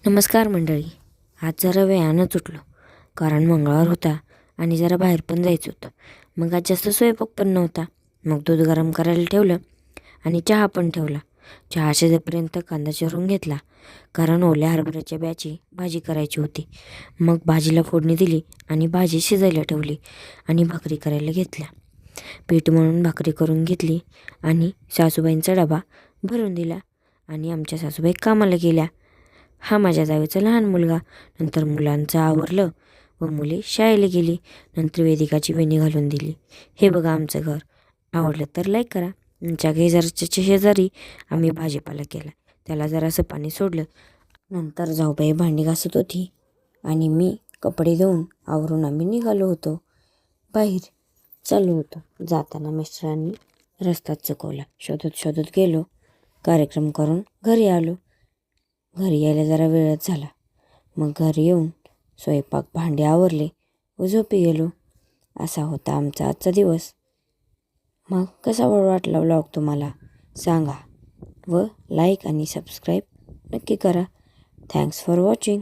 नमस्कार मंडळी. आज जरा वेळानंच उठलो कारण मंगळवार होता आणि जरा बाहेर पण जायचं होतं. मग आज जास्त स्वयंपाक पण नव्हता. मग दूध गरम करायला ठेवलं आणि चहा पण ठेवला. चहा शिजेपर्यंत कांदा चिरून घेतला कारण ओल्या हरभऱ्याच्या ब्याची भाजी करायची होती. मग भाजीला फोडणी दिली आणि भाजी शिजायला ठेवली आणि भाकरी करायला घेतल्या. पीठ मळून भाकरी करून घेतली आणि सासूबाईंचा डबा भरून दिला आणि आमच्या सासूबाई कामाला गेल्या. हा माझ्या जावेचा लहान मुलगा. नंतर मुलांचं आवरलं व मुले शाळेला गेली. नंतर वेदिकाची वेणी घालून दिली. हे बघा आमचं घर. आवडलं तर लाईक करा. आमच्या शेजारच्या शेजारी आम्ही भाजीपाला केला. त्याला जरासं पाणी सोडलं. नंतर जाऊबाई भांडी घासत होती आणि मी कपडे धुवून आवरून आम्ही निघालो होतो. बाहेर चाललो होतो. जाताना मिस्टरांनी रस्ताच चुकवला. शोधत शोधत गेलो. कार्यक्रम करून घरी आलो. घरी यायला जरा वेळच झाला. मग घरी येऊन स्वयंपाक भांडे आवरले व झोपी गेलो. असा होता आमचा आजचा दिवस. मग कसा वाटला व्लॉग तुम्हाला सांगा व लाईक आणि सबस्क्राईब नक्की करा. Thanks for watching.